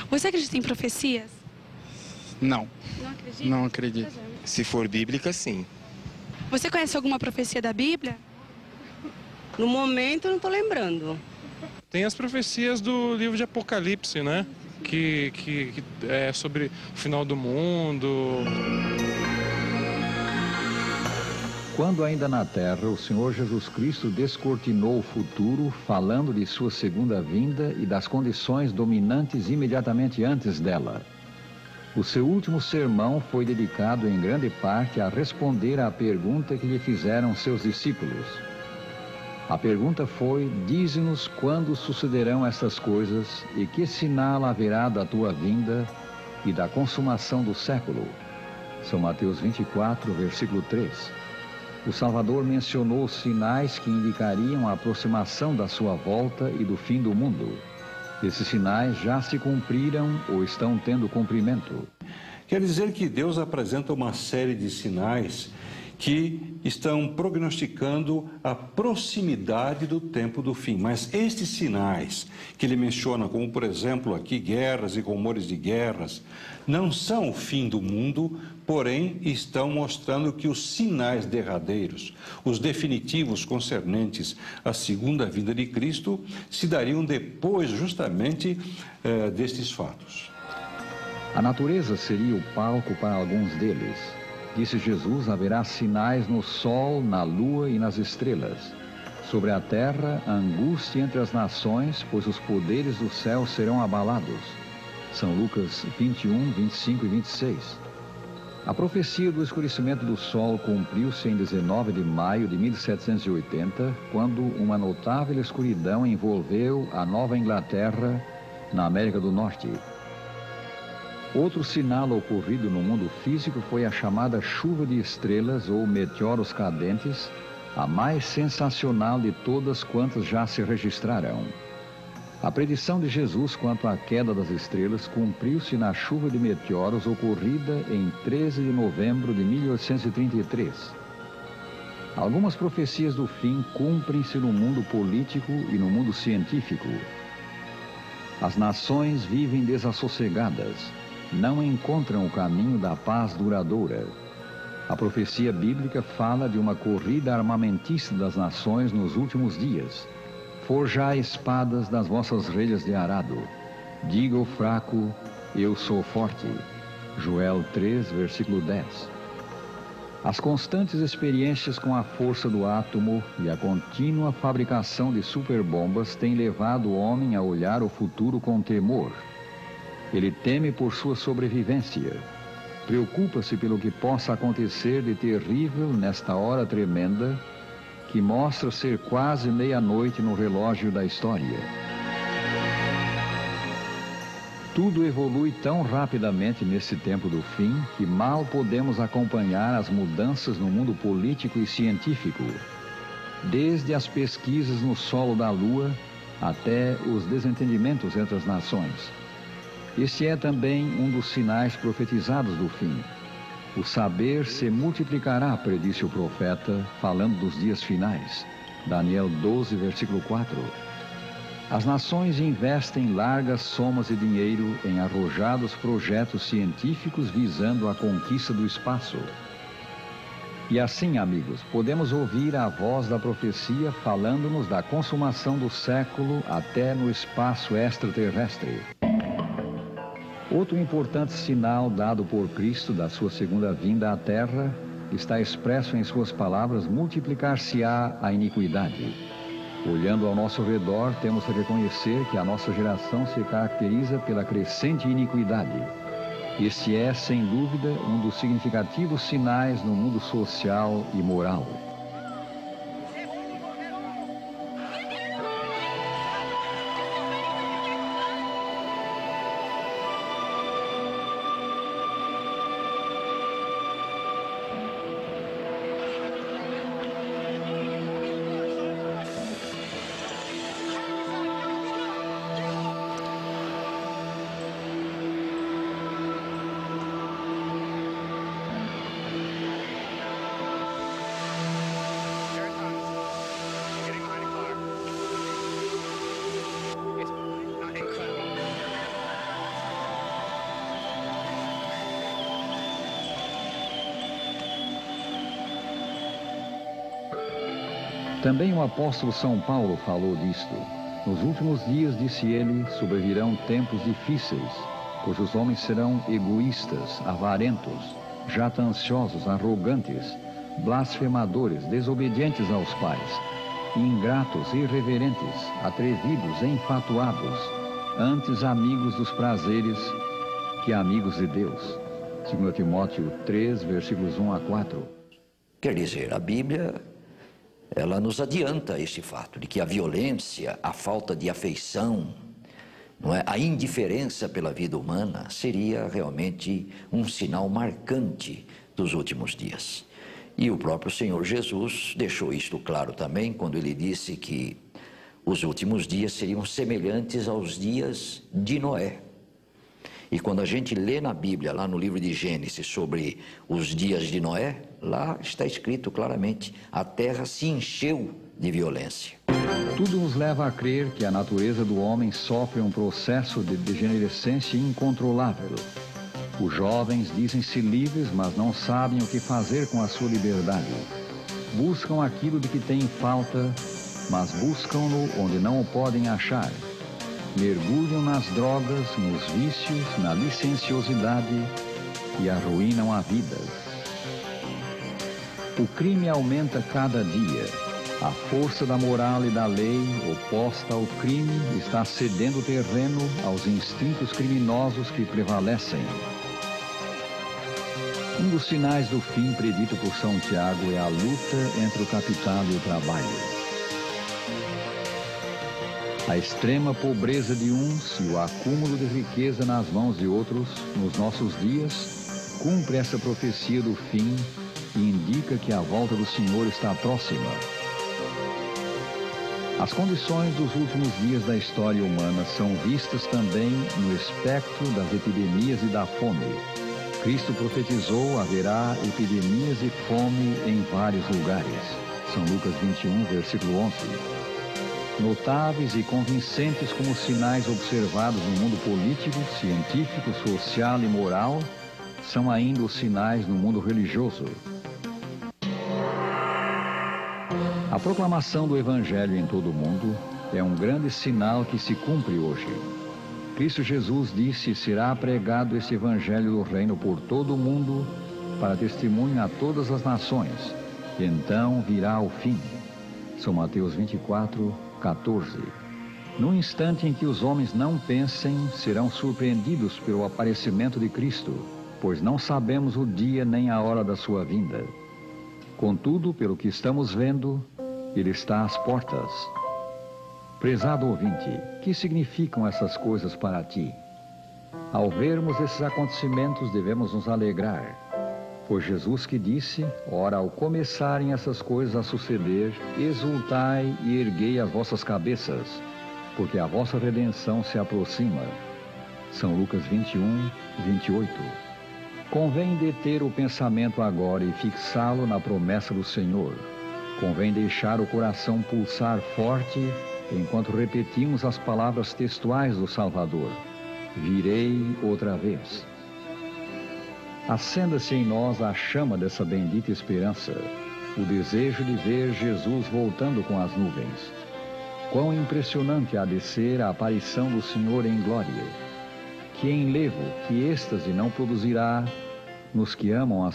Você acredita em profecias? Não, Não acredita? não acredito. Se for bíblica, sim. Você conhece alguma profecia da Bíblia? No momento eu não estou lembrando. Tem as profecias do livro de Apocalipse, né? Que é sobre o final do mundo. Quando ainda na terra, o Senhor Jesus Cristo descortinou o futuro, falando de sua segunda vinda e das condições dominantes imediatamente antes dela. O seu último sermão foi dedicado em grande parte a responder à pergunta que lhe fizeram seus discípulos. A pergunta foi: dize-nos quando sucederão estas coisas e que sinal haverá da tua vinda e da consumação do século. São Mateus 24, versículo 3. O Salvador mencionou sinais que indicariam a aproximação da sua volta e do fim do mundo. Esses sinais já se cumpriram ou estão tendo cumprimento. Quer dizer que Deus apresenta uma série de sinais que estão prognosticando a proximidade do tempo do fim. Mas estes sinais que ele menciona, como por exemplo aqui guerras e rumores de guerras, não são o fim do mundo, porém estão mostrando que os sinais derradeiros, os definitivos concernentes à segunda vinda de Cristo, se dariam depois justamente destes fatos. A natureza seria o palco para alguns deles. Disse Jesus: haverá sinais no sol, na lua e nas estrelas. Sobre a terra, a angústia entre as nações, pois os poderes do céu serão abalados. São Lucas 21, 25 e 26. A profecia do escurecimento do sol cumpriu-se em 19 de maio de 1780, quando uma notável escuridão envolveu a Nova Inglaterra, na América do Norte. Outro sinal ocorrido no mundo físico foi a chamada chuva de estrelas ou meteoros cadentes, a mais sensacional de todas quantas já se registraram. A predição de Jesus quanto à queda das estrelas cumpriu-se na chuva de meteoros ocorrida em 13 de novembro de 1833. Algumas profecias do fim cumprem-se no mundo político e no mundo científico. As nações vivem desassossegadas, não encontram o caminho da paz duradoura. A profecia bíblica fala de uma corrida armamentista das nações nos últimos dias. Forjai espadas das vossas relhas de arado. Diga o fraco: eu sou forte. Joel 3, versículo 10. As constantes experiências com a força do átomo e a contínua fabricação de superbombas têm levado o homem a olhar o futuro com temor. Ele teme por sua sobrevivência. Preocupa-se pelo que possa acontecer de terrível nesta hora tremenda, que mostra ser quase meia-noite no relógio da história. Tudo evolui tão rapidamente nesse tempo do fim que mal podemos acompanhar as mudanças no mundo político e científico, desde as pesquisas no solo da Lua até os desentendimentos entre as nações. Este é também um dos sinais profetizados do fim. O saber se multiplicará, predisse o profeta, falando dos dias finais. Daniel 12, versículo 4. As nações investem largas somas de dinheiro em arrojados projetos científicos visando a conquista do espaço. E assim, amigos, podemos ouvir a voz da profecia falando-nos da consumação do século até no espaço extraterrestre. Outro importante sinal dado por Cristo da sua segunda vinda à Terra está expresso em suas palavras: multiplicar-se-á a iniquidade. Olhando ao nosso redor, temos que reconhecer que a nossa geração se caracteriza pela crescente iniquidade. Este é, sem dúvida, um dos significativos sinais no mundo social e moral. Também o apóstolo São Paulo falou disto. Nos últimos dias, disse ele, sobrevirão tempos difíceis, pois os homens serão egoístas, avarentos, jactanciosos, arrogantes, blasfemadores, desobedientes aos pais, ingratos, irreverentes, atrevidos, enfatuados, antes amigos dos prazeres que amigos de Deus. 2 Timóteo 3, versículos 1 a 4. Quer dizer, a Bíblia, ela nos adianta este fato de que a violência, a falta de afeição, não é? A indiferença pela vida humana seria realmente um sinal marcante dos últimos dias. E o próprio Senhor Jesus deixou isto claro também quando ele disse que os últimos dias seriam semelhantes aos dias de Noé. E quando a gente lê na Bíblia, lá no livro de Gênesis, sobre os dias de Noé, lá está escrito claramente, a terra se encheu de violência. Tudo nos leva a crer que a natureza do homem sofre um processo de degenerescência incontrolável. Os jovens dizem-se livres, mas não sabem o que fazer com a sua liberdade. Buscam aquilo de que têm falta, mas buscam-no onde não o podem achar. Mergulham nas drogas, nos vícios, na licenciosidade e arruinam a vida. O crime aumenta cada dia. A força da moral e da lei, oposta ao crime, está cedendo terreno aos instintos criminosos que prevalecem. Um dos sinais do fim predito por São Tiago é a luta entre o capital e o trabalho. A extrema pobreza de uns e o acúmulo de riqueza nas mãos de outros, nos nossos dias, cumpre essa profecia do fim e indica que a volta do Senhor está próxima. As condições dos últimos dias da história humana são vistas também no espectro das epidemias e da fome. Cristo profetizou haverá epidemias e fome em vários lugares. São Lucas 21, versículo 11. Notáveis e convincentes como sinais observados no mundo político, científico, social e moral, são ainda os sinais no mundo religioso. A proclamação do Evangelho em todo o mundo é um grande sinal que se cumpre hoje. Cristo Jesus disse: será pregado este Evangelho do Reino por todo o mundo, para testemunho a todas as nações. Então virá o fim. São Mateus 24, 14. No instante em que os homens não pensem, serão surpreendidos pelo aparecimento de Cristo, pois não sabemos o dia nem a hora da sua vinda. Contudo, pelo que estamos vendo, ele está às portas. Prezado ouvinte, que significam essas coisas para ti? Ao vermos esses acontecimentos, devemos nos alegrar. Foi Jesus que disse: ora, ao começarem essas coisas a suceder, exultai e erguei as vossas cabeças, porque a vossa redenção se aproxima. São Lucas 21, 28. Convém deter o pensamento agora e fixá-lo na promessa do Senhor. Convém deixar o coração pulsar forte enquanto repetimos as palavras textuais do Salvador: virei outra vez. Acenda-se em nós a chama dessa bendita esperança, o desejo de ver Jesus voltando com as nuvens. Quão impressionante há de ser a aparição do Senhor em glória! Que enlevo, que êxtase não produzirá nos que amam a